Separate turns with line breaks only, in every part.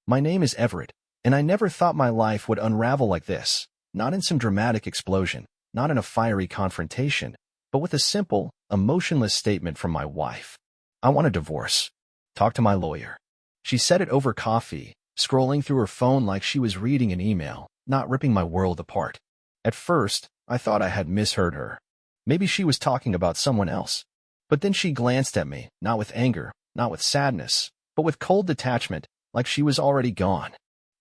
My name is Everett, and I never thought my life would unravel like this. Not in some dramatic explosion, not in a fiery confrontation, but with a simple, emotionless statement from my wife. I want a divorce. Talk to my lawyer. She said it over coffee, scrolling through her phone like she was reading an email, not ripping my world apart. At first, I thought I had misheard her. Maybe she was talking about someone else. But then she glanced at me, not with anger, not with sadness, but with cold detachment, like she was already gone.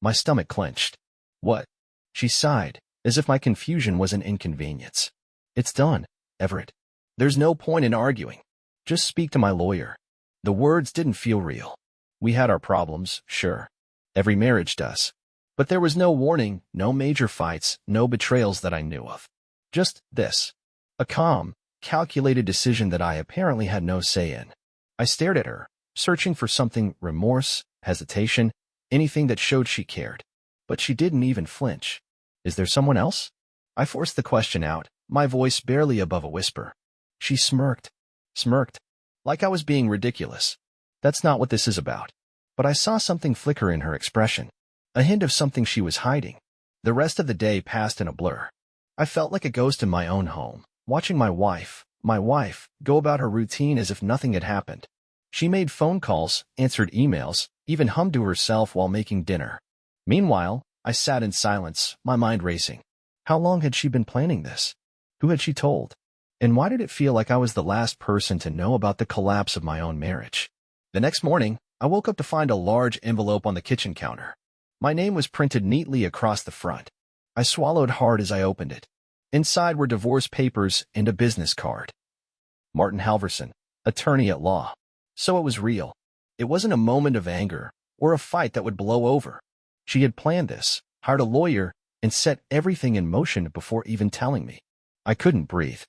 My stomach clenched. What? She sighed, as if my confusion was an inconvenience. It's done, Everett. There's no point in arguing. Just speak to my lawyer. The words didn't feel real. We had our problems, sure. Every marriage does. But there was no warning, no major fights, no betrayals that I knew of. Just this. A calm, calculated decision that I apparently had no say in. I stared at her, searching for something, remorse, hesitation, anything that showed she cared. But she didn't even flinch. Is there someone else? I forced the question out, my voice barely above a whisper. She smirked, like I was being ridiculous. That's not what this is about. But I saw something flicker in her expression, a hint of something she was hiding. The rest of the day passed in a blur. I felt like a ghost in my own home, watching my wife, go about her routine as if nothing had happened. She made phone calls, answered emails, even hummed to herself while making dinner. Meanwhile, I sat in silence, my mind racing. How long had she been planning this? Who had she told? And why did it feel like I was the last person to know about the collapse of my own marriage? The next morning, I woke up to find a large envelope on the kitchen counter. My name was printed neatly across the front. I swallowed hard as I opened it. Inside were divorce papers and a business card. Martin Halverson, attorney at law. So it was real. It wasn't a moment of anger or a fight that would blow over. She had planned this, hired a lawyer, and set everything in motion before even telling me. I couldn't breathe.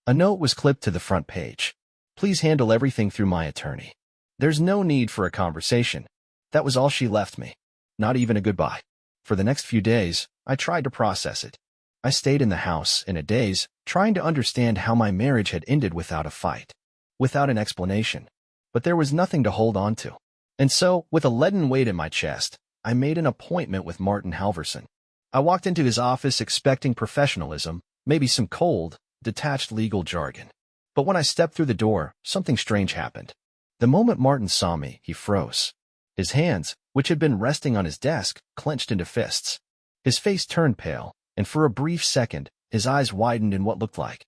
A note was clipped to the front page. Please handle everything through my attorney. There's no need for a conversation. That was all she left me. Not even a goodbye. For the next few days, I tried to process it. I stayed in the house in a daze, trying to understand how my marriage had ended without a fight, without an explanation. But there was nothing to hold on to. And so, with a leaden weight in my chest, I made an appointment with Martin Halverson. I walked into his office expecting professionalism, maybe some cold, detached legal jargon. But when I stepped through the door, something strange happened. The moment Martin saw me, he froze. His hands, which had been resting on his desk, clenched into fists. His face turned pale, and for a brief second, his eyes widened in what looked like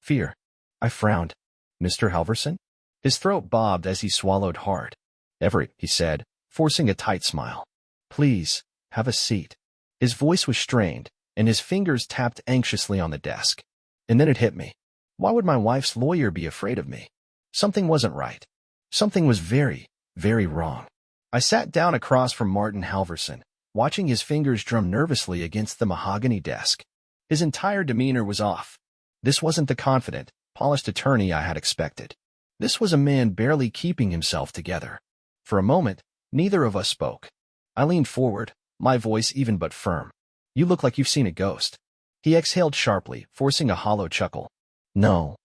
fear. I frowned. Mr. Halverson? His throat bobbed as he swallowed hard. Everett, he said, forcing a tight smile. Please, have a seat. His voice was strained, and his fingers tapped anxiously on the desk. And then it hit me. Why would my wife's lawyer be afraid of me? Something wasn't right. Something was very, very wrong. I sat down across from Martin Halverson, watching his fingers drum nervously against the mahogany desk. His entire demeanor was off. This wasn't the confident, polished attorney I had expected. This was a man barely keeping himself together. For a moment, neither of us spoke. I leaned forward, my voice even but firm. You look like you've seen a ghost. He exhaled sharply, forcing a hollow chuckle. No.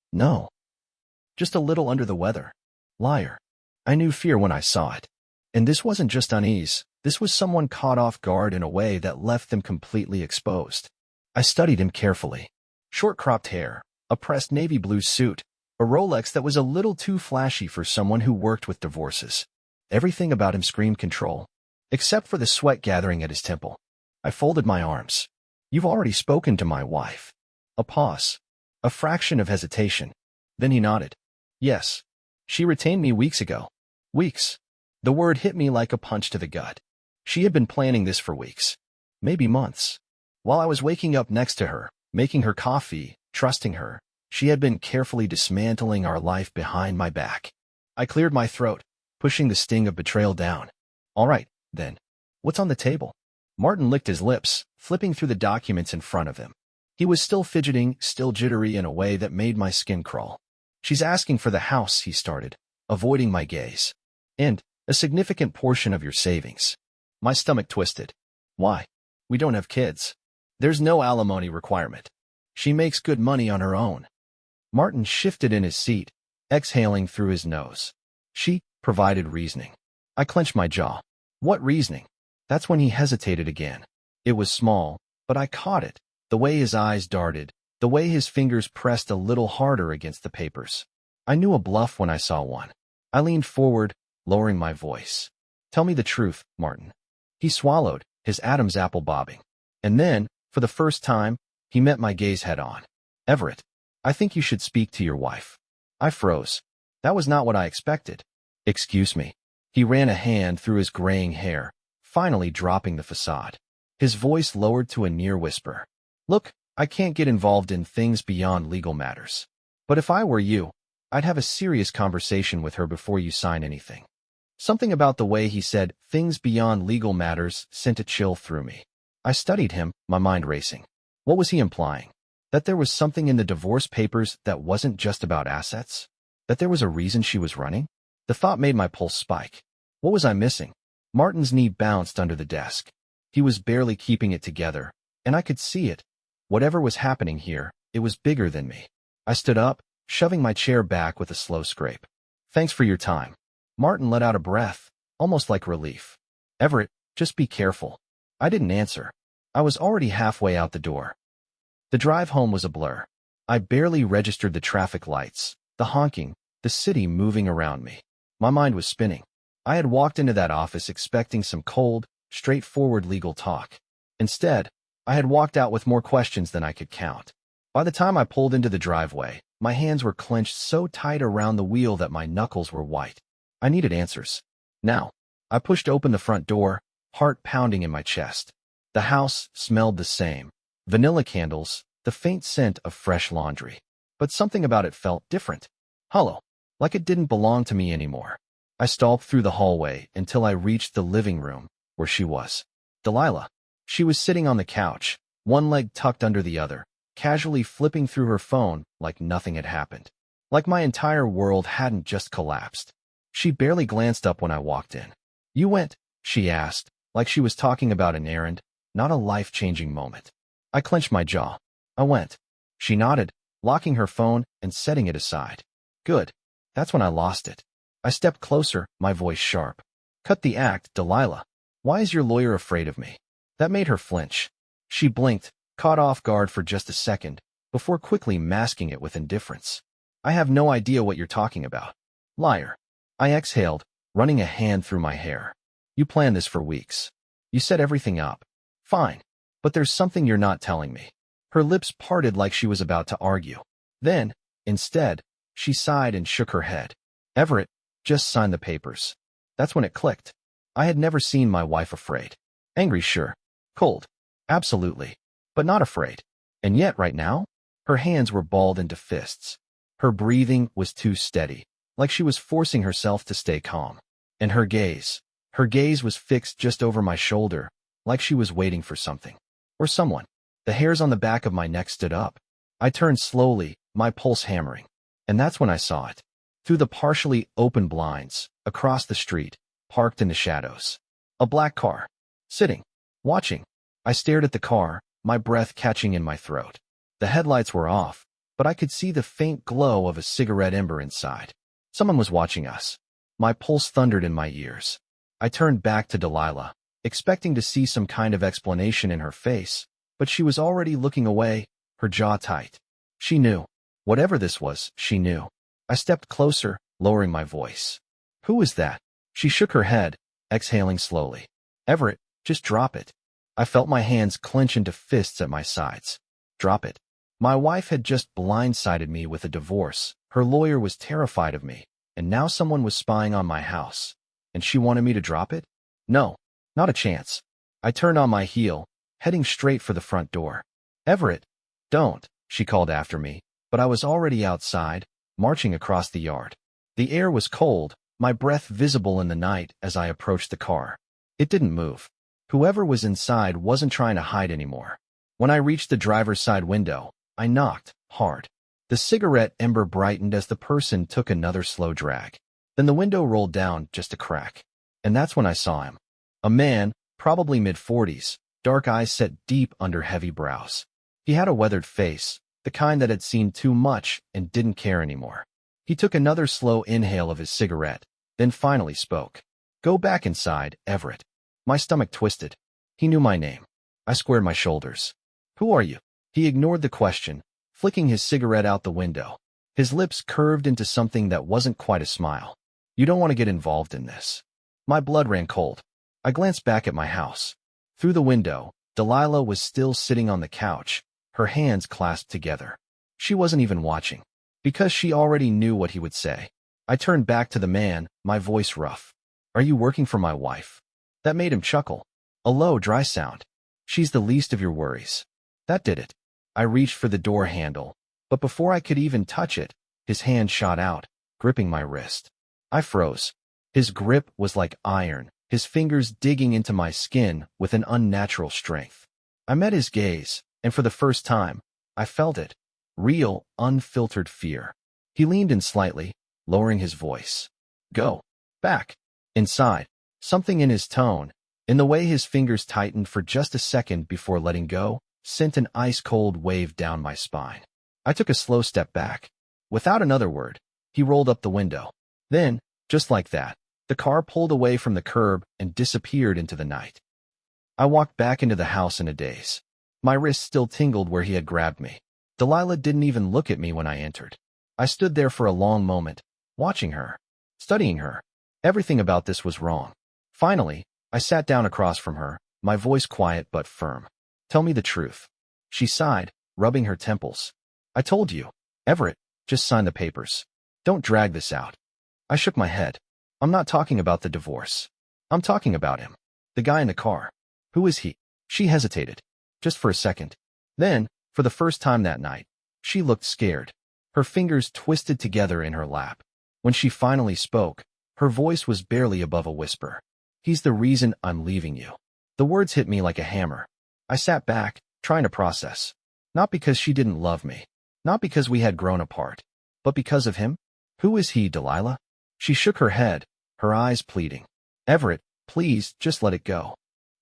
Just a little under the weather. Liar. I knew fear when I saw it. And this wasn't just unease. This was someone caught off guard in a way that left them completely exposed. I studied him carefully. Short-cropped hair, a pressed navy blue suit, a Rolex that was a little too flashy for someone who worked with divorces. Everything about him screamed control, except for the sweat gathering at his temple. I folded my arms. You've already spoken to my wife. A pause. A fraction of hesitation. Then he nodded. Yes. She retained me weeks ago. Weeks. The word hit me like a punch to the gut. She had been planning this for weeks. Maybe months. While I was waking up next to her, making her coffee, trusting her, she had been carefully dismantling our life behind my back. I cleared my throat, pushing the sting of betrayal down. All right, then. What's on the table? Martin licked his lips, flipping through the documents in front of him. He was still fidgeting, still jittery in a way that made my skin crawl. She's asking for the house, he started, avoiding my gaze. And a significant portion of your savings. My stomach twisted. Why? We don't have kids. There's no alimony requirement. She makes good money on her own. Martin shifted in his seat, exhaling through his nose. She provided reasoning. I clenched my jaw. What reasoning? That's when he hesitated again. It was small, but I caught it. The way his eyes darted, the way his fingers pressed a little harder against the papers. I knew a bluff when I saw one. I leaned forward, lowering my voice. Tell me the truth, Martin. He swallowed, his Adam's apple bobbing. And then, for the first time, he met my gaze head-on. Everett, I think you should speak to your wife. I froze. That was not what I expected. Excuse me. He ran a hand through his graying hair, finally dropping the facade. His voice lowered to a near whisper. Look, I can't get involved in things beyond legal matters. But if I were you, I'd have a serious conversation with her before you sign anything. Something about the way he said things beyond legal matters sent a chill through me. I studied him, my mind racing. What was he implying? That there was something in the divorce papers that wasn't just about assets? That there was a reason she was running? The thought made my pulse spike. What was I missing? Martin's knee bounced under the desk. He was barely keeping it together, and I could see it. Whatever was happening here, it was bigger than me. I stood up, shoving my chair back with a slow scrape. Thanks for your time. Martin let out a breath, almost like relief. Everett, just be careful. I didn't answer. I was already halfway out the door. The drive home was a blur. I barely registered the traffic lights, the honking, the city moving around me. My mind was spinning. I had walked into that office expecting some cold, straightforward legal talk. Instead, I had walked out with more questions than I could count. By the time I pulled into the driveway, my hands were clenched so tight around the wheel that my knuckles were white. I needed answers. Now, I pushed open the front door, heart pounding in my chest. The house smelled the same. Vanilla candles, the faint scent of fresh laundry. But something about it felt different. Hollow, like it didn't belong to me anymore. I stalked through the hallway until I reached the living room, where she was. Delilah. She was sitting on the couch, one leg tucked under the other, casually flipping through her phone like nothing had happened. Like my entire world hadn't just collapsed. She barely glanced up when I walked in. You went, she asked, like she was talking about an errand, not a life-changing moment. I clenched my jaw. I went. She nodded, locking her phone and setting it aside. Good. That's when I lost it. I stepped closer, my voice sharp. Cut the act, Delilah. Why is your lawyer afraid of me? That made her flinch. She blinked, caught off guard for just a second, before quickly masking it with indifference. I have no idea what you're talking about. Liar. I exhaled, running a hand through my hair. You planned this for weeks. You set everything up. Fine. But there's something you're not telling me. Her lips parted like she was about to argue. Then, instead, she sighed and shook her head. Everett, just sign the papers. That's when it clicked. I had never seen my wife afraid. Angry, sure. Cold. Absolutely. But not afraid. And yet, right now, her hands were balled into fists. Her breathing was too steady, like she was forcing herself to stay calm. And her gaze was fixed just over my shoulder, like she was waiting for something. Or someone. The hairs on the back of my neck stood up. I turned slowly, my pulse hammering. And that's when I saw it. Through the partially open blinds, across the street, parked in the shadows. A black car. Sitting. Watching. I stared at the car, my breath catching in my throat. The headlights were off, but I could see the faint glow of a cigarette ember inside. Someone was watching us. My pulse thundered in my ears. I turned back to Delilah, expecting to see some kind of explanation in her face, but she was already looking away, her jaw tight. She knew. Whatever this was, she knew. I stepped closer, lowering my voice. Who was that? She shook her head, exhaling slowly. Everett, just drop it. I felt my hands clench into fists at my sides. Drop it. My wife had just blindsided me with a divorce. Her lawyer was terrified of me, and now someone was spying on my house. And she wanted me to drop it? No, not a chance. I turned on my heel, heading straight for the front door. Everett, don't, she called after me, but I was already outside, marching across the yard. The air was cold, my breath visible in the night as I approached the car. It didn't move. Whoever was inside wasn't trying to hide anymore. When I reached the driver's side window, I knocked, hard. The cigarette ember brightened as the person took another slow drag. Then the window rolled down just a crack. And that's when I saw him. A man, probably mid-40s, dark eyes set deep under heavy brows. He had a weathered face, the kind that had seen too much and didn't care anymore. He took another slow inhale of his cigarette, then finally spoke. Go back inside, Everett. My stomach twisted. He knew my name. I squared my shoulders. Who are you? He ignored the question, flicking his cigarette out the window. His lips curved into something that wasn't quite a smile. You don't want to get involved in this. My blood ran cold. I glanced back at my house. Through the window, Delilah was still sitting on the couch, her hands clasped together. She wasn't even watching, because she already knew what he would say. I turned back to the man, my voice rough. Are you working for my wife? That made him chuckle. A low, dry sound. She's the least of your worries. That did it. I reached for the door handle, but before I could even touch it, his hand shot out, gripping my wrist. I froze. His grip was like iron, his fingers digging into my skin with an unnatural strength. I met his gaze, and for the first time, I felt it. Real, unfiltered fear. He leaned in slightly, lowering his voice. Go. Back. Inside. Something in his tone, in the way his fingers tightened for just a second before letting go, sent an ice-cold wave down my spine. I took a slow step back. Without another word, he rolled up the window. Then, just like that, the car pulled away from the curb and disappeared into the night. I walked back into the house in a daze. My wrist still tingled where he had grabbed me. Delilah didn't even look at me when I entered. I stood there for a long moment, watching her, studying her. Everything about this was wrong. Finally, I sat down across from her, my voice quiet but firm. Tell me the truth. She sighed, rubbing her temples. I told you. Everett, just sign the papers. Don't drag this out. I shook my head. I'm not talking about the divorce. I'm talking about him. The guy in the car. Who is he? She hesitated. Just for a second. Then, for the first time that night, she looked scared. Her fingers twisted together in her lap. When she finally spoke, her voice was barely above a whisper. He's the reason I'm leaving you. The words hit me like a hammer. I sat back, trying to process. Not because she didn't love me. Not because we had grown apart. But because of him? Who is he, Delilah? She shook her head, her eyes pleading. Everett, please, just let it go.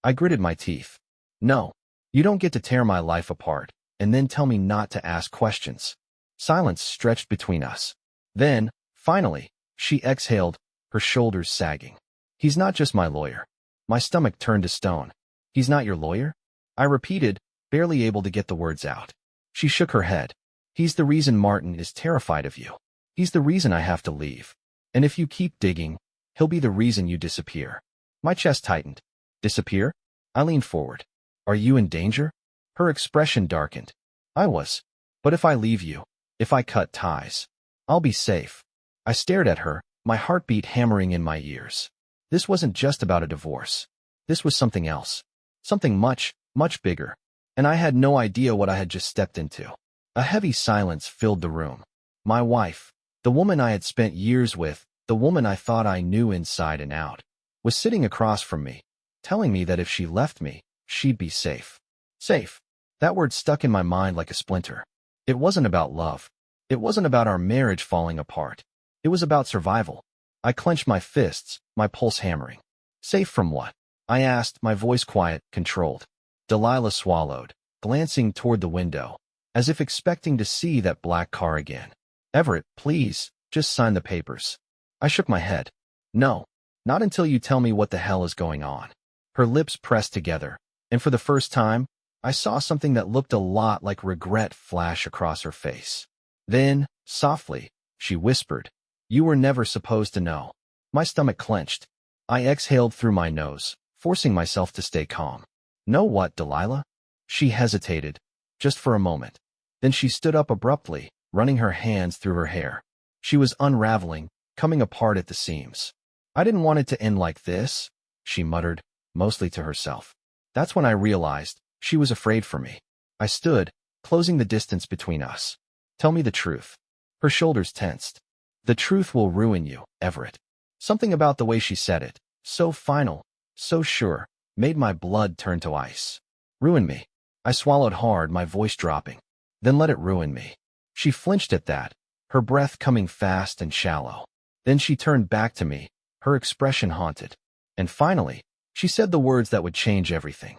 I gritted my teeth. No. You don't get to tear my life apart, and then tell me not to ask questions. Silence stretched between us. Then, finally, she exhaled, her shoulders sagging. He's not just my lawyer. My stomach turned to stone. He's not your lawyer? I repeated, barely able to get the words out. She shook her head. He's the reason Martin is terrified of you. He's the reason I have to leave. And if you keep digging, he'll be the reason you disappear. My chest tightened. Disappear? I leaned forward. Are you in danger? Her expression darkened. I was. But if I leave you, if I cut ties, I'll be safe. I stared at her, my heartbeat hammering in my ears. This wasn't just about a divorce. This was something else. Something much, much bigger. And I had no idea what I had just stepped into. A heavy silence filled the room. My wife, the woman I had spent years with, the woman I thought I knew inside and out, was sitting across from me, telling me that if she left me, she'd be safe. Safe. That word stuck in my mind like a splinter. It wasn't about love. It wasn't about our marriage falling apart. It was about survival. I clenched my fists, my pulse hammering. Safe from what? I asked, my voice quiet, controlled. Delilah swallowed, glancing toward the window, as if expecting to see that black car again. Everett, please, just sign the papers. I shook my head. No, not until you tell me what the hell is going on. Her lips pressed together, and for the first time, I saw something that looked a lot like regret flash across her face. Then, softly, she whispered, you were never supposed to know. My stomach clenched. I exhaled through my nose, forcing myself to stay calm. Know what, Delilah? She hesitated, just for a moment. Then she stood up abruptly, running her hands through her hair. She was unraveling, coming apart at the seams. I didn't want it to end like this, she muttered, mostly to herself. That's when I realized she was afraid for me. I stood, closing the distance between us. Tell me the truth. Her shoulders tensed. The truth will ruin you, Everett. Something about the way she said it, so final, so sure, made my blood turn to ice. Ruin me. I swallowed hard, my voice dropping. Then let it ruin me. She flinched at that, her breath coming fast and shallow. Then she turned back to me, her expression haunted. And finally, she said the words that would change everything.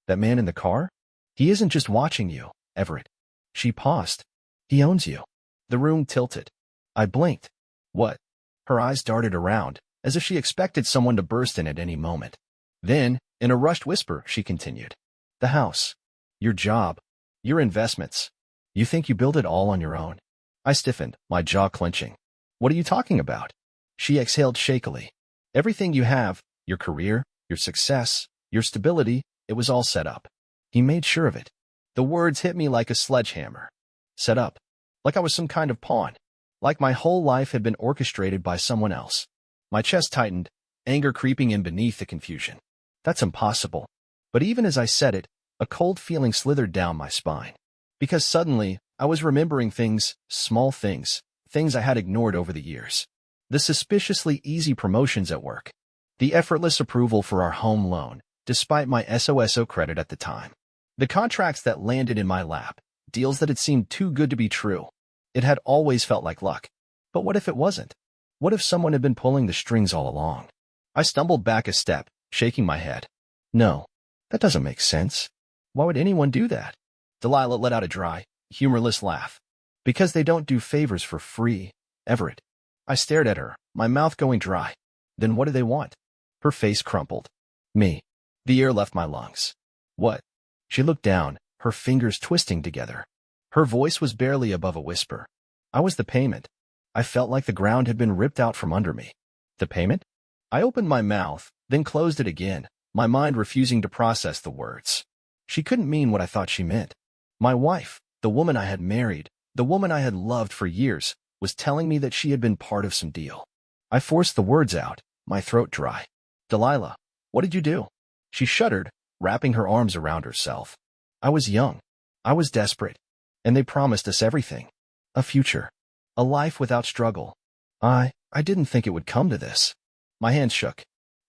That man in the car? He isn't just watching you, Everett. She paused. He owns you. The room tilted. I blinked. What? Her eyes darted around, as if she expected someone to burst in at any moment. Then, in a rushed whisper, she continued. The house. Your job. Your investments. You think you built it all on your own? I stiffened, my jaw clenching. What are you talking about? She exhaled shakily. Everything you have, your career, your success, your stability, it was all set up. He made sure of it. The words hit me like a sledgehammer. Set up. Like I was some kind of pawn. Like my whole life had been orchestrated by someone else. My chest tightened, anger creeping in beneath the confusion. That's impossible. But even as I said it, a cold feeling slithered down my spine. Because suddenly, I was remembering things, small things, things I had ignored over the years. The suspiciously easy promotions at work. The effortless approval for our home loan, despite my SOSO credit at the time. The contracts that landed in my lap, deals that had seemed too good to be true. It had always felt like luck. But what if it wasn't? What if someone had been pulling the strings all along? I stumbled back a step, shaking my head. No, that doesn't make sense. Why would anyone do that? Delilah let out a dry, humorless laugh. Because they don't do favors for free, Everett. I stared at her, my mouth going dry. Then what do they want? Her face crumpled. Me. The air left my lungs. What? She looked down, her fingers twisting together. Her voice was barely above a whisper. I was the payment. I felt like the ground had been ripped out from under me. The payment? I opened my mouth, then closed it again, my mind refusing to process the words. She couldn't mean what I thought she meant. My wife, the woman I had married, the woman I had loved for years, was telling me that she had been part of some deal. I forced the words out, my throat dry. Delilah, what did you do? She shuddered, wrapping her arms around herself. I was young. I was desperate. And they promised us everything. A future. A life without struggle. I didn't think it would come to this. My hands shook.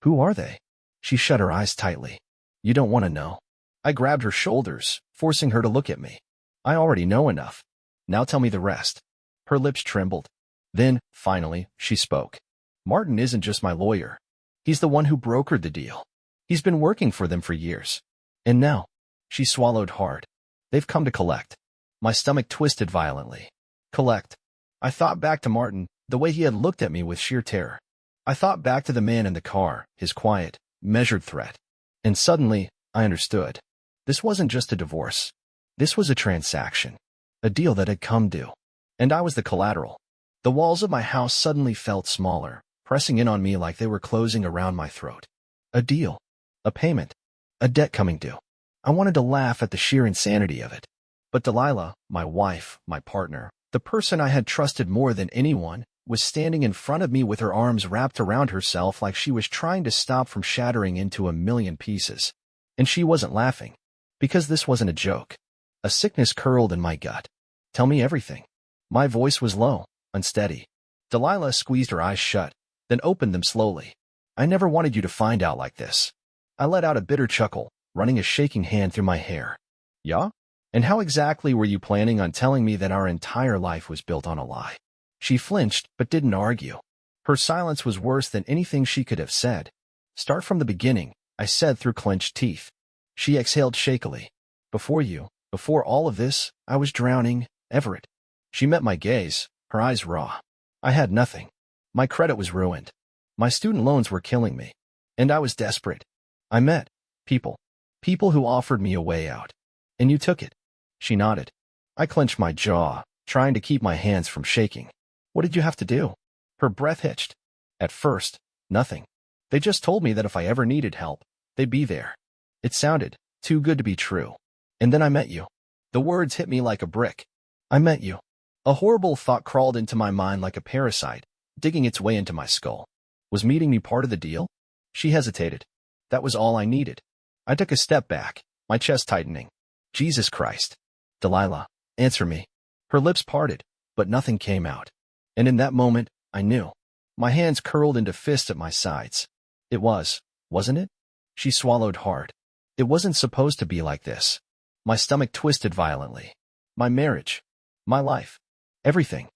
Who are they? She shut her eyes tightly. You don't want to know. I grabbed her shoulders, forcing her to look at me. I already know enough. Now tell me the rest. Her lips trembled. Then, finally, she spoke. Martin isn't just my lawyer. He's the one who brokered the deal. He's been working for them for years. And now, she swallowed hard. They've come to collect. My stomach twisted violently. Collect. I thought back to Martin, the way he had looked at me with sheer terror. I thought back to the man in the car, his quiet, measured threat. And suddenly, I understood. This wasn't just a divorce. This was a transaction. A deal that had come due. And I was the collateral. The walls of my house suddenly felt smaller, pressing in on me like they were closing around my throat. A deal. A payment. A debt coming due. I wanted to laugh at the sheer insanity of it. But Delilah, my wife, my partner, the person I had trusted more than anyone, was standing in front of me with her arms wrapped around herself like she was trying to stop from shattering into a million pieces. And she wasn't laughing. Because this wasn't a joke. A sickness curled in my gut. Tell me everything. My voice was low, unsteady. Delilah squeezed her eyes shut, then opened them slowly. I never wanted you to find out like this. I let out a bitter chuckle, running a shaking hand through my hair. Yeah? And how exactly were you planning on telling me that our entire life was built on a lie? She flinched, but didn't argue. Her silence was worse than anything she could have said. Start from the beginning, I said through clenched teeth. She exhaled shakily. Before all of this, I was drowning, Everett. She met my gaze, her eyes raw. I had nothing. My credit was ruined. My student loans were killing me. And I was desperate. I met people. People who offered me a way out. And you took it. She nodded. I clenched my jaw, trying to keep my hands from shaking. What did you have to do? Her breath hitched. At first, nothing. They just told me that if I ever needed help, they'd be there. It sounded too good to be true. And then I met you. The words hit me like a brick. I met you. A horrible thought crawled into my mind like a parasite, digging its way into my skull. Was meeting me part of the deal? She hesitated. That was all I needed. I took a step back, my chest tightening. Jesus Christ. Delilah, answer me. Her lips parted, but nothing came out. And in that moment, I knew. My hands curled into fists at my sides. It wasn't it? She swallowed hard. It wasn't supposed to be like this. My stomach twisted violently. My marriage. My life. Everything.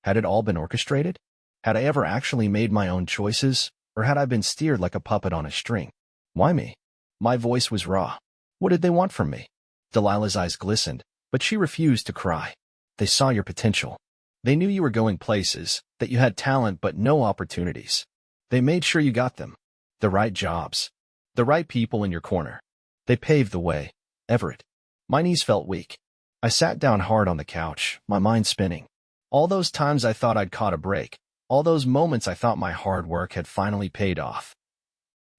Had it all been orchestrated? Had I ever actually made my own choices, or had I been steered like a puppet on a string? Why me? My voice was raw. What did they want from me? Delilah's eyes glistened, but she refused to cry. They saw your potential. They knew you were going places, that you had talent but no opportunities. They made sure you got them. The right jobs. The right people in your corner. They paved the way. Everett. My knees felt weak. I sat down hard on the couch, my mind spinning. All those times I thought I'd caught a break. All those moments I thought my hard work had finally paid off.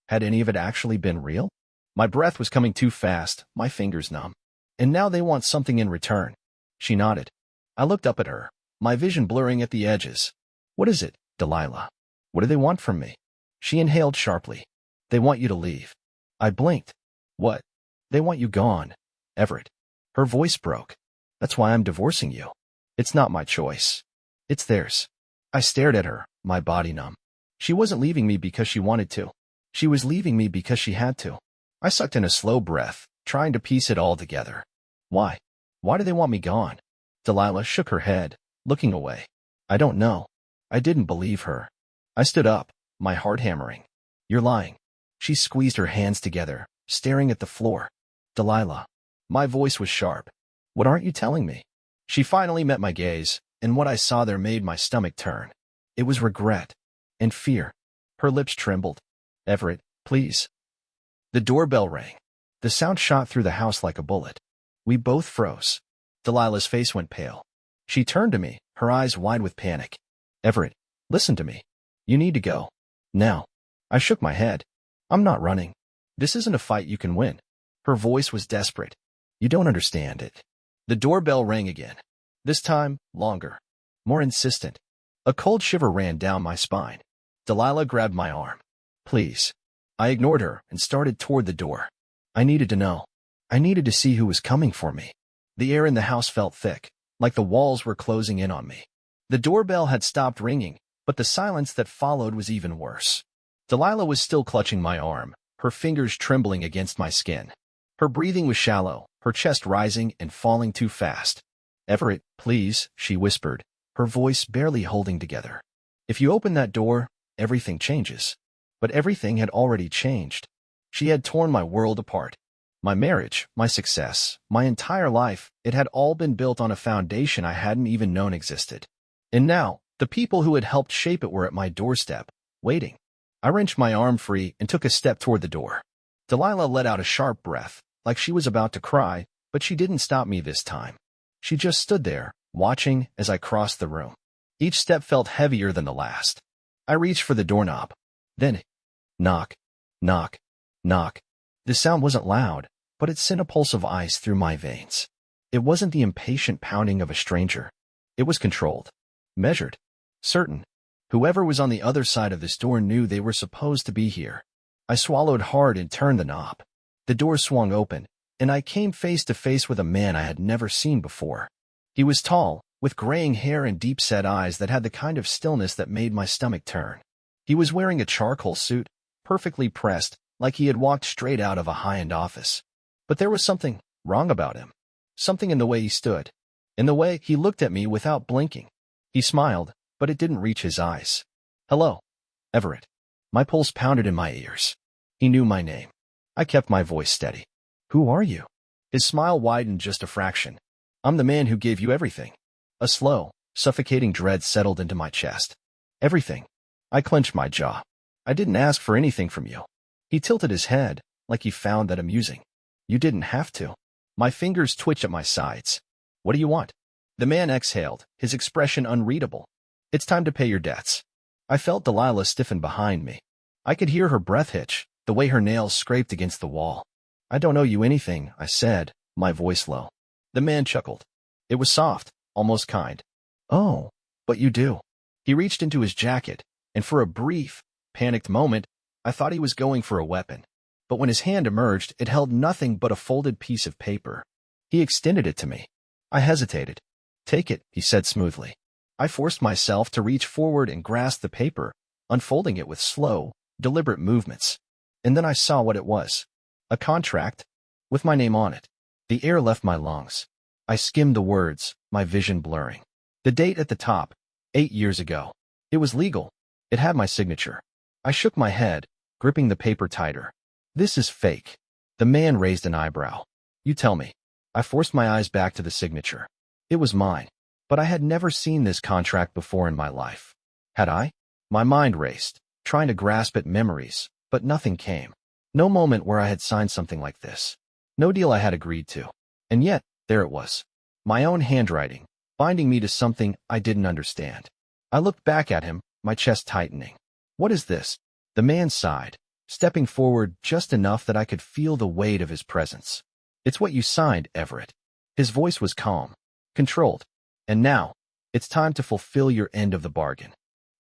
Had any of it actually been real? My breath was coming too fast, my fingers numb. And now they want something in return. She nodded. I looked up at her, my vision blurring at the edges. What is it, Delilah? What do they want from me? She inhaled sharply. They want you to leave. I blinked. What? They want you gone, Everett. Her voice broke. That's why I'm divorcing you. It's not my choice. It's theirs. I stared at her, my body numb. She wasn't leaving me because she wanted to. She was leaving me because she had to. I sucked in a slow breath, trying to piece it all together. Why? Why do they want me gone? Delilah shook her head, looking away. I don't know. I didn't believe her. I stood up, my heart hammering. You're lying. She squeezed her hands together, staring at the floor. Delilah. My voice was sharp. What aren't you telling me? She finally met my gaze, and what I saw there made my stomach turn. It was regret and fear. Her lips trembled. Everett, please. The doorbell rang. The sound shot through the house like a bullet. We both froze. Delilah's face went pale. She turned to me, her eyes wide with panic. Everett, listen to me. You need to go. Now. I shook my head. I'm not running. This isn't a fight you can win. Her voice was desperate. You don't understand it. The doorbell rang again. This time, longer. More insistent. A cold shiver ran down my spine. Delilah grabbed my arm. Please. I ignored her and started toward the door. I needed to know. I needed to see who was coming for me. The air in the house felt thick, like the walls were closing in on me. The doorbell had stopped ringing, but the silence that followed was even worse. Delilah was still clutching my arm, her fingers trembling against my skin. Her breathing was shallow, her chest rising and falling too fast. Everett, please, she whispered, her voice barely holding together. If you open that door, everything changes. But everything had already changed. She had torn my world apart. My marriage, my success, my entire life, it had all been built on a foundation I hadn't even known existed. And now, the people who had helped shape it were at my doorstep, waiting. I wrenched my arm free and took a step toward the door. Delilah let out a sharp breath, like she was about to cry, but she didn't stop me this time. She just stood there, watching as I crossed the room. Each step felt heavier than the last. I reached for the doorknob. Then, knock, knock, knock. The sound wasn't loud, but it sent a pulse of ice through my veins. It wasn't the impatient pounding of a stranger. It was controlled, measured, certain. Whoever was on the other side of this door knew they were supposed to be here. I swallowed hard and turned the knob. The door swung open, and I came face to face with a man I had never seen before. He was tall, with graying hair and deep-set eyes that had the kind of stillness that made my stomach turn. He was wearing a charcoal suit, perfectly pressed, like he had walked straight out of a high-end office. But there was something wrong about him. Something in the way he stood. In the way he looked at me without blinking. He smiled, but it didn't reach his eyes. Hello, Everett. My pulse pounded in my ears. He knew my name. I kept my voice steady. Who are you? His smile widened just a fraction. I'm the man who gave you everything. A slow, suffocating dread settled into my chest. Everything. I clenched my jaw. I didn't ask for anything from you. He tilted his head, like he found that amusing. You didn't have to. My fingers twitched at my sides. What do you want? The man exhaled, his expression unreadable. It's time to pay your debts. I felt Delilah stiffen behind me. I could hear her breath hitch, the way her nails scraped against the wall. I don't owe you anything, I said, my voice low. The man chuckled. It was soft, almost kind. Oh, but you do. He reached into his jacket, and for a brief, panicked moment, I thought he was going for a weapon. But when his hand emerged, it held nothing but a folded piece of paper. He extended it to me. I hesitated. Take it, he said smoothly. I forced myself to reach forward and grasp the paper, unfolding it with slow, deliberate movements. And then I saw what it was. A contract, with my name on it. The air left my lungs. I skimmed the words, my vision blurring. The date at the top, 8 years ago. It was legal. It had my signature. I shook my head, gripping the paper tighter. This is fake. The man raised an eyebrow. You tell me. I forced my eyes back to the signature. It was mine. But I had never seen this contract before in my life. Had I? My mind raced, trying to grasp at memories, but nothing came. No moment where I had signed something like this. No deal I had agreed to. And yet, there it was. My own handwriting, binding me to something I didn't understand. I looked back at him, my chest tightening. What is this? The man sighed, stepping forward just enough that I could feel the weight of his presence. It's what you signed, Everett. His voice was calm, controlled. And now, it's time to fulfill your end of the bargain.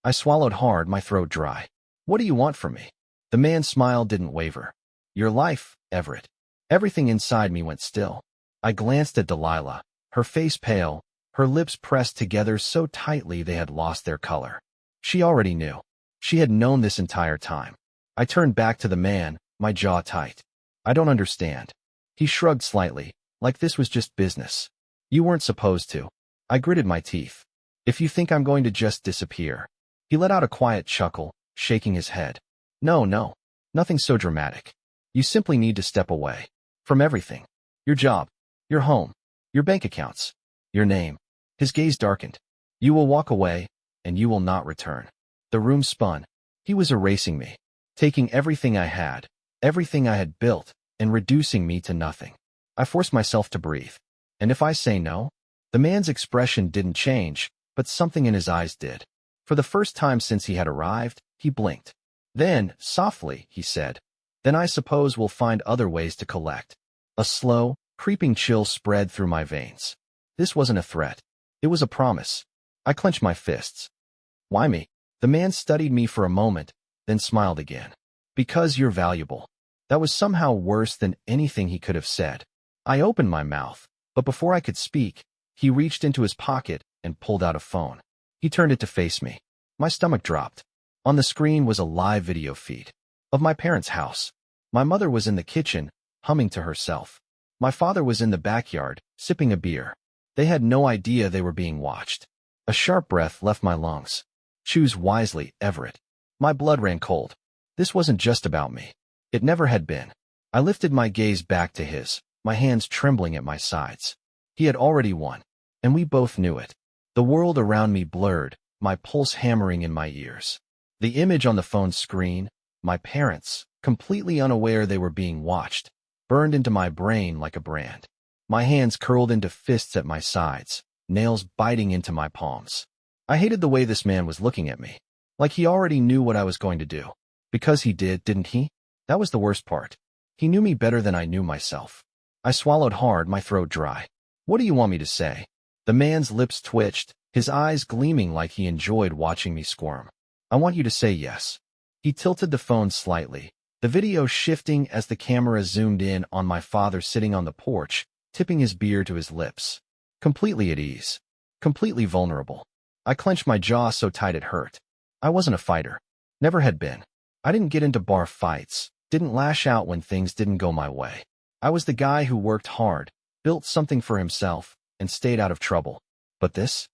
I swallowed hard, my throat dry. What do you want from me? The man's smile didn't waver. Your life, Everett. Everything inside me went still. I glanced at Delilah, her face pale, her lips pressed together so tightly they had lost their color. She already knew. She had known this entire time. I turned back to the man, my jaw tight. I don't understand. He shrugged slightly, like this was just business. You weren't supposed to. I gritted my teeth. If you think I'm going to just disappear. He let out a quiet chuckle, shaking his head. No, nothing so dramatic. You simply need to step away. From everything. Your job. Your home. Your bank accounts. Your name. His gaze darkened. You will walk away, and you will not return. The room spun. He was erasing me. Taking everything I had built, and reducing me to nothing. I forced myself to breathe. And if I say no? The man's expression didn't change, but something in his eyes did. For the first time since he had arrived, he blinked. Then, softly, he said, then I suppose we'll find other ways to collect. A slow, creeping chill spread through my veins. This wasn't a threat. It was a promise. I clenched my fists. Why me? The man studied me for a moment, then smiled again. Because you're valuable. That was somehow worse than anything he could have said. I opened my mouth, but before I could speak, he reached into his pocket and pulled out a phone. He turned it to face me. My stomach dropped. On the screen was a live video feed of my parents' house. My mother was in the kitchen, humming to herself. My father was in the backyard, sipping a beer. They had no idea they were being watched. A sharp breath left my lungs. Choose wisely, Everett. My blood ran cold. This wasn't just about me. It never had been. I lifted my gaze back to his, my hands trembling at my sides. He had already won, and we both knew it. The world around me blurred, my pulse hammering in my ears. The image on the phone's screen, my parents, completely unaware they were being watched, burned into my brain like a brand. My hands curled into fists at my sides, nails biting into my palms. I hated the way this man was looking at me. Like he already knew what I was going to do. Because he did, didn't he? That was the worst part. He knew me better than I knew myself. I swallowed hard, my throat dry. What do you want me to say? The man's lips twitched, his eyes gleaming like he enjoyed watching me squirm. I want you to say yes. He tilted the phone slightly, the video shifting as the camera zoomed in on my father sitting on the porch, tipping his beer to his lips. Completely at ease. Completely vulnerable. I clenched my jaw so tight it hurt. I wasn't a fighter. Never had been. I didn't get into bar fights, didn't lash out when things didn't go my way. I was the guy who worked hard, built something for himself, and stayed out of trouble. But this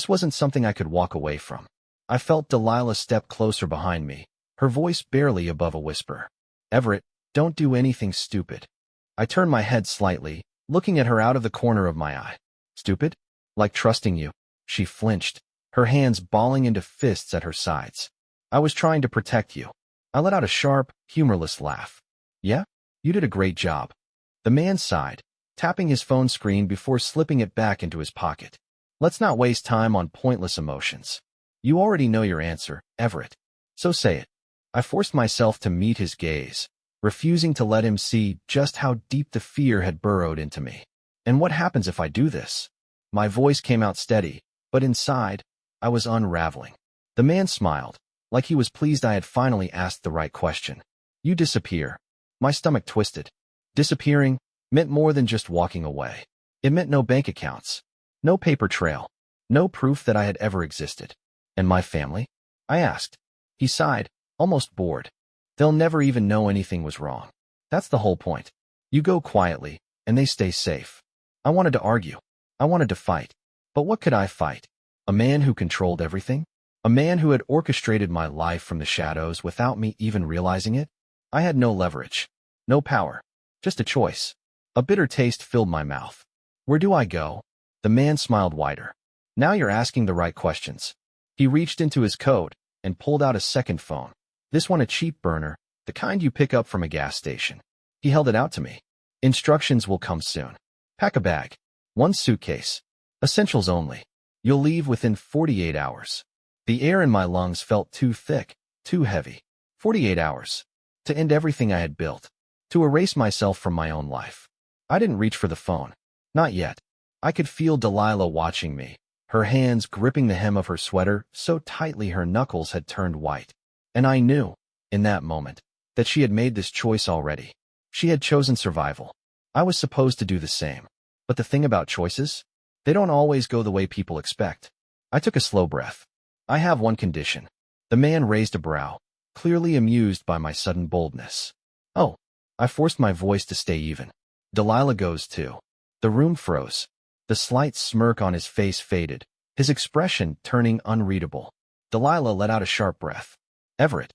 wasn't something I could walk away from. I felt Delilah step closer behind me, her voice barely above a whisper. Everett, don't do anything stupid. I turned my head slightly, looking at her out of the corner of my eye. Stupid? Like trusting you? She flinched, her hands balling into fists at her sides. I was trying to protect you. I let out a sharp, humorless laugh. Yeah? You did a great job. The man sighed, tapping his phone screen before slipping it back into his pocket. Let's not waste time on pointless emotions. You already know your answer, Everett. So say it. I forced myself to meet his gaze, refusing to let him see just how deep the fear had burrowed into me. And what happens if I do this? My voice came out steady, but inside, I was unraveling. The man smiled, like he was pleased I had finally asked the right question. You disappear. My stomach twisted. Disappearing meant more than just walking away. It meant no bank accounts, no paper trail, no proof that I had ever existed. And my family? I asked. He sighed, almost bored. They'll never even know anything was wrong. That's the whole point. You go quietly, and they stay safe. I wanted to argue. I wanted to fight. But what could I fight? A man who controlled everything? A man who had orchestrated my life from the shadows without me even realizing it? I had no leverage. No power. Just a choice. A bitter taste filled my mouth. Where do I go? The man smiled wider. Now you're asking the right questions. He reached into his coat and pulled out a second phone. This one a cheap burner, the kind you pick up from a gas station. He held it out to me. Instructions will come soon. Pack a bag. 1 suitcase. Essentials only. You'll leave within 48 hours. The air in my lungs felt too thick, too heavy. 48 hours. To end everything I had built. To erase myself from my own life. I didn't reach for the phone. Not yet. I could feel Delilah watching me, her hands gripping the hem of her sweater so tightly her knuckles had turned white. And I knew, in that moment, that she had made this choice already. She had chosen survival. I was supposed to do the same. But the thing about choices? They don't always go the way people expect. I took a slow breath. I have one condition. The man raised a brow, clearly amused by my sudden boldness. Oh, I forced my voice to stay even. Delilah goes too. The room froze. The slight smirk on his face faded, his expression turning unreadable. Delilah let out a sharp breath. Everett.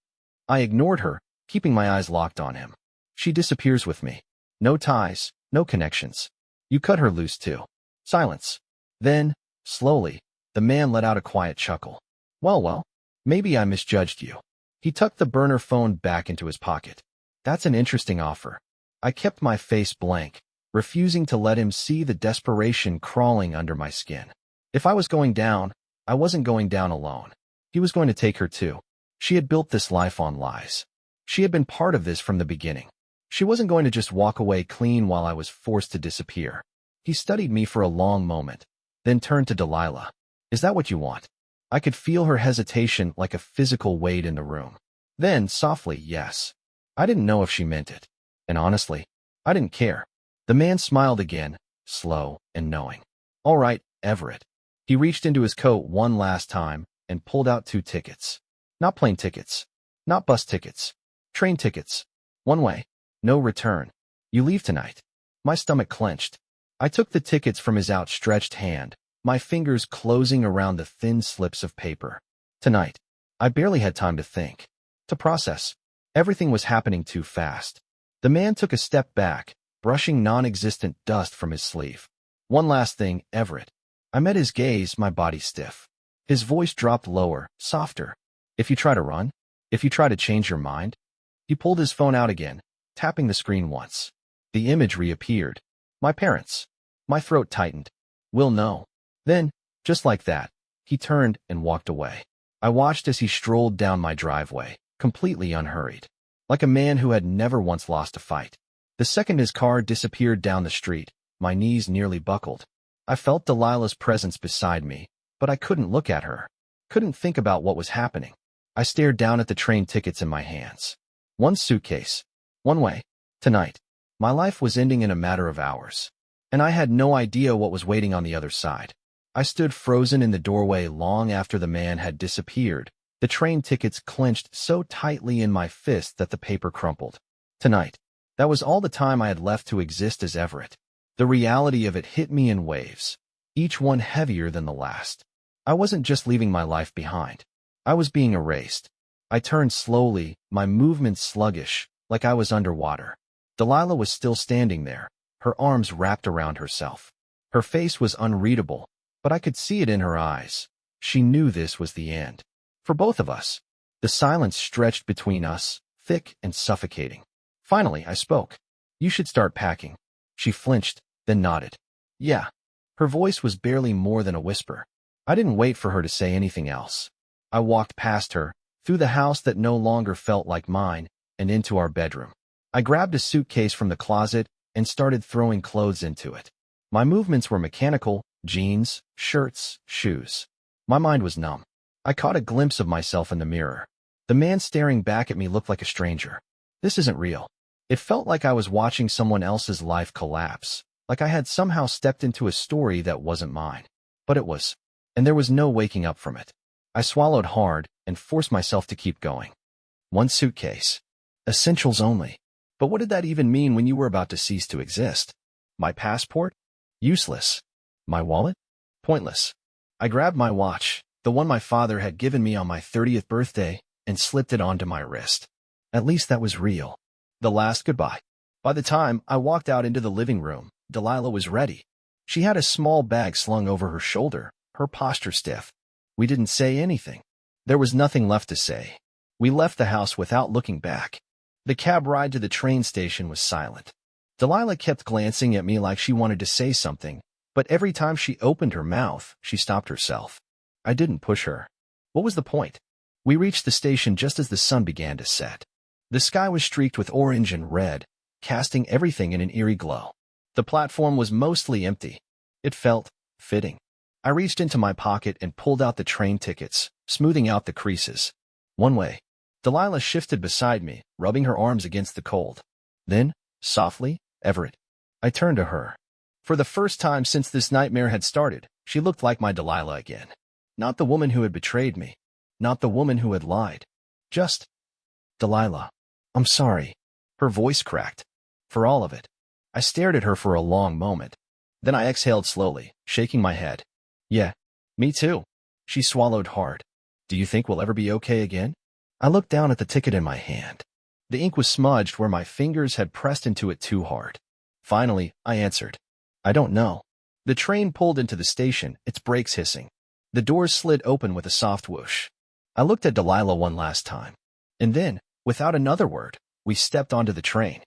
I ignored her, keeping my eyes locked on him. She disappears with me. No ties, no connections. You cut her loose too. Silence. Then, slowly, the man let out a quiet chuckle. Well, maybe I misjudged you. He tucked the burner phone back into his pocket. That's an interesting offer. I kept my face blank, refusing to let him see the desperation crawling under my skin. If I was going down, I wasn't going down alone. He was going to take her too. She had built this life on lies. She had been part of this from the beginning. She wasn't going to just walk away clean while I was forced to disappear. He studied me for a long moment, then turned to Delilah. Is that what you want? I could feel her hesitation like a physical weight in the room. Then, softly, yes. I didn't know if she meant it. And honestly, I didn't care. The man smiled again, slow and knowing. All right, Everett. He reached into his coat one last time and pulled out 2 tickets. Not plane tickets. Not bus tickets. Train tickets. One way. No return. You leave tonight. My stomach clenched. I took the tickets from his outstretched hand, my fingers closing around the thin slips of paper. Tonight. I barely had time to think. To process. Everything was happening too fast. The man took a step back, brushing non-existent dust from his sleeve. One last thing, Everett. I met his gaze, my body stiff. His voice dropped lower, softer. If you try to run, if you try to change your mind. He pulled his phone out again, tapping the screen once. The image reappeared. My parents. My throat tightened. We'll know. Then, just like that, he turned and walked away. I watched as he strolled down my driveway, completely unhurried, like a man who had never once lost a fight. The second his car disappeared down the street, my knees nearly buckled. I felt Delilah's presence beside me, but I couldn't look at her, couldn't think about what was happening. I stared down at the train tickets in my hands. 1 suitcase. One way. Tonight. My life was ending in a matter of hours, and I had no idea what was waiting on the other side. I stood frozen in the doorway long after the man had disappeared, the train tickets clenched so tightly in my fist that the paper crumpled. Tonight. That was all the time I had left to exist as Everett. The reality of it hit me in waves, each one heavier than the last. I wasn't just leaving my life behind. I was being erased. I turned slowly, my movements sluggish, like I was underwater. Delilah was still standing there, her arms wrapped around herself. Her face was unreadable, but I could see it in her eyes. She knew this was the end. For both of us. The silence stretched between us, thick and suffocating. Finally, I spoke. You should start packing. She flinched, then nodded. Yeah. Her voice was barely more than a whisper. I didn't wait for her to say anything else. I walked past her, through the house that no longer felt like mine, and into our bedroom. I grabbed a suitcase from the closet and started throwing clothes into it. My movements were mechanical, jeans, shirts, shoes. My mind was numb. I caught a glimpse of myself in the mirror. The man staring back at me looked like a stranger. This isn't real. It felt like I was watching someone else's life collapse, like I had somehow stepped into a story that wasn't mine. But it was. And there was no waking up from it. I swallowed hard and forced myself to keep going. 1 suitcase. Essentials only. But what did that even mean when you were about to cease to exist? My passport? Useless. My wallet? Pointless. I grabbed my watch, the one my father had given me on my 30th birthday, and slipped it onto my wrist. At least that was real. The last goodbye. By the time I walked out into the living room, Delilah was ready. She had a small bag slung over her shoulder, her posture stiff. We didn't say anything. There was nothing left to say. We left the house without looking back. The cab ride to the train station was silent. Delilah kept glancing at me like she wanted to say something, but every time she opened her mouth, she stopped herself. I didn't push her. What was the point? We reached the station just as the sun began to set. The sky was streaked with orange and red, casting everything in an eerie glow. The platform was mostly empty. It felt fitting. I reached into my pocket and pulled out the train tickets, smoothing out the creases. One way. Delilah shifted beside me, rubbing her arms against the cold. Then, softly, Everett. I turned to her. For the first time since this nightmare had started, she looked like my Delilah again. Not the woman who had betrayed me. Not the woman who had lied. Just Delilah. I'm sorry. Her voice cracked. For all of it. I stared at her for a long moment. Then I exhaled slowly, shaking my head. Yeah, me too. She swallowed hard. Do you think we'll ever be okay again? I looked down at the ticket in my hand. The ink was smudged where my fingers had pressed into it too hard. Finally, I answered. I don't know. The train pulled into the station, its brakes hissing. The doors slid open with a soft whoosh. I looked at Delilah one last time. And then, without another word, we stepped onto the train.